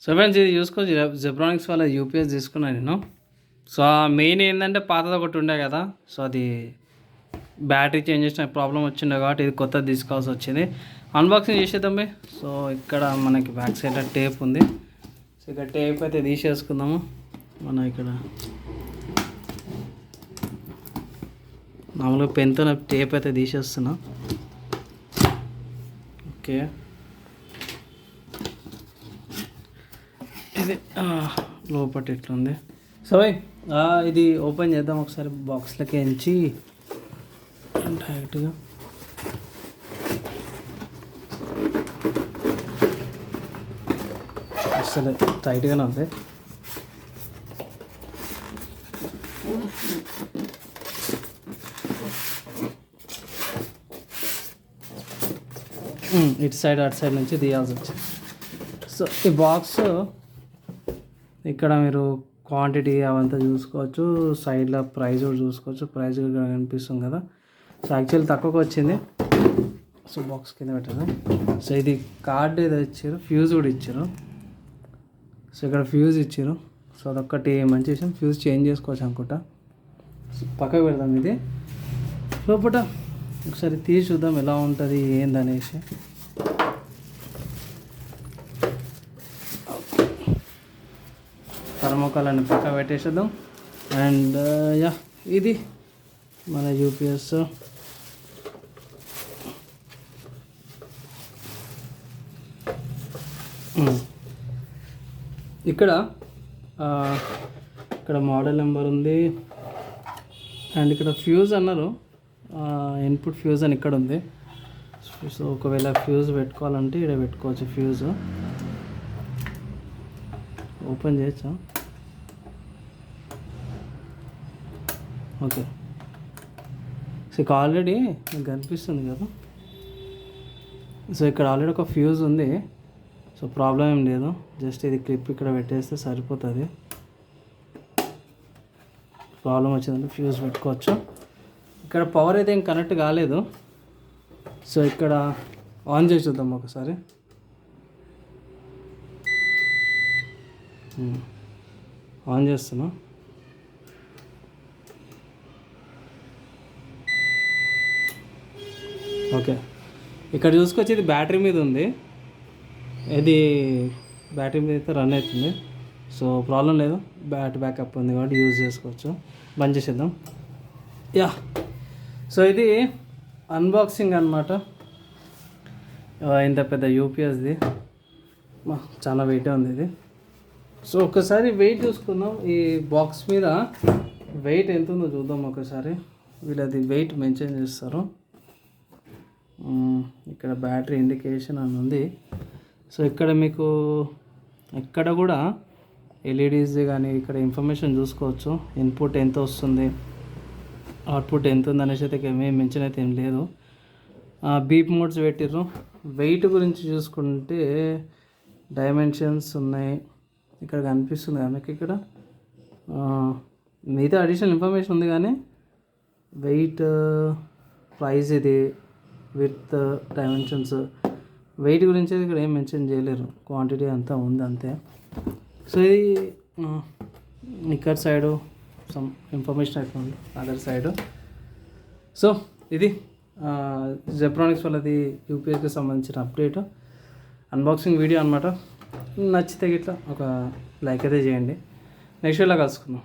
So friends ఇది చూసుకో జెబ్రానిక్స్ వాళ్ళ యూపీఎస్ తీసుకున్నాను నేను. సో ఆ మెయిన్ ఏంటంటే పాతది ఒకటి ఉండే కదా, సో అది బ్యాటరీ చేంజ్ చేసిన ప్రాబ్లం వచ్చిండే కాబట్టి ఇది కొత్తది తీసుకోవాల్సి వచ్చింది. అన్బాక్సింగ్ చేసేద్దాం బై. సో ఇక్కడ మనకి బ్యాక్ సైడ్ టేప్ ఉంది. సో ఇక్కడ టేప్ అయితే తీసేసుకుందాము. మనం ఇక్కడ మామూలుగా పెన్తో టేప్ అయితే తీసేస్తున్నా. ఓకే, ఇది లోపల ఎట్లుంది. సో ఇది ఓపెన్ చేద్దాం ఒకసారి. బాక్స్లోకి ఎంచి డైరెక్ట్గా అసలు టైట్గానే ఉంది. ఇటు సైడ్ అటు సైడ్ నుంచి తీయాల్సి వచ్చింది. సో ఈ బాక్స్ ఇక్కడ మీరు క్వాంటిటీ అవంతా చూసుకోవచ్చు. సైడ్లో ప్రైస్ కూడా చూసుకోవచ్చు. ప్రైస్ కూడా కనిపిస్తుంది కదా. సో యాక్చువల్లీ తక్కువకి వచ్చింది. సో బాక్స్ కింద పెట్టాను. సో ఇది కార్డ్ ఏదో ఇచ్చారు, ఫ్యూజ్ కూడా ఇచ్చారు. సో ఇక్కడ ఫ్యూజ్ ఇచ్చారు. సో అదొక్కటి మంచి విషయం. ఫ్యూజ్ చేంజ్ చేసుకోవచ్చు అనుకుంటా. పక్కకు పెడదాం. ఇది లోపల ఒకసారి తీసి చూద్దాం ఎలా ఉంటుంది ఏందనేసి. థర్మోకాల్ అని పక్క పెట్టేసేద్దాం. అండ్ యా ఇది మన యూపీఎస్. ఇక్కడ ఇక్కడ మోడల్ నెంబర్ ఉంది. అండ్ ఇక్కడ ఫ్యూజ్ అన్నారు, ఇన్పుట్ ఫ్యూజ్ అని ఇక్కడ ఉంది. సో ఒకవేళ ఫ్యూజ్ పెట్టుకోవాలంటే ఇక్కడ పెట్టుకోవచ్చు. ఫ్యూజ్ ఓపెన్ చేయొచ్చా? ఓకే. సో ఇక్కడ ఆల్రెడీ మీకు కనిపిస్తుంది కదా. సో ఇక్కడ ఆల్రెడీ ఒక ఫ్యూజ్ ఉంది. సో ప్రాబ్లం ఏం లేదు. జస్ట్ ఇది క్లిప్ ఇక్కడ పెట్టేస్తే సరిపోతుంది. ప్రాబ్లం వచ్చిందంటే ఫ్యూజ్ పెట్టుకోవచ్చు. ఇక్కడ పవర్ అయితే ఏం కనెక్ట్ కాలేదు. సో ఇక్కడ ఆన్ చేసి చూద్దాం ఒకసారి. ఆన్ చేస్తున్నా. ఓకే, ఇక్కడ చూసుకొచ్చి ఇది బ్యాటరీ మీద ఉంది. ఇది బ్యాటరీ మీద అయితే రన్ అవుతుంది. సో ప్రాబ్లం లేదు. బ్యాటరీ బ్యాకప్ ఉంది కాబట్టి యూజ్ చేసుకోవచ్చు. బంద్ చేసేద్దాం. యా, సో ఇది అన్బాక్సింగ్ అనమాట. ఇంత పెద్ద యూపీఎస్ది చాలా వెయిటే ఉంది ఇది. సో ఒకసారి వెయిట్ చూసుకుందాం. ఈ బాక్స్ మీద వెయిట్ ఎంత ఉందో చూద్దాం ఒకసారి. వీళ్ళది వెయిట్ మెన్షన్ చేస్తారు. ఇక్కడ బ్యాటరీ ఇండికేషన్ అని ఉంది. సో ఇక్కడ మీకు ఎక్కడ కూడా ఎల్ఈడీస్ కానీ ఇక్కడ ఇన్ఫర్మేషన్ చూసుకోవచ్చు. ఇన్పుట్ ఎంత వస్తుంది, అవుట్పుట్ ఎంత ఉంది అనేసి అయితే ఏమేమి మెన్షన్ అయితే ఏం లేదు. బీప్ మోడ్స్ పెట్టిర్రు. వెయిట్ గురించి చూసుకుంటే డైమెన్షన్స్ ఉన్నాయి. ఇక్కడ కనిపిస్తుంది కదా మీకు. ఇక్కడ మిగతా అడిషనల్ ఇన్ఫర్మేషన్ ఉంది కానీ వెయిట్, ప్రైస్, ఇది విత్ డైమెన్షన్స్, వెయిట్ గురించి ఇక్కడ ఏం మెన్షన్ చేయలేరు. క్వాంటిటీ అంతా ఉంది అంతే. సో ఇది ఇక్కడ సైడు సమ్ ఇన్ఫర్మేషన్ అయితే ఉంది అదర్ సైడు. సో ఇది జెబ్రానిక్స్ వాళ్ళది యూపీఎస్కి సంబంధించిన అప్డేట్ అన్బాక్సింగ్ వీడియో అనమాట. నచ్చితే ఇట్లా ఒక లైక్ అయితే చేయండి. నెక్స్ట్ వీడియోలో కలుసుకుందాం.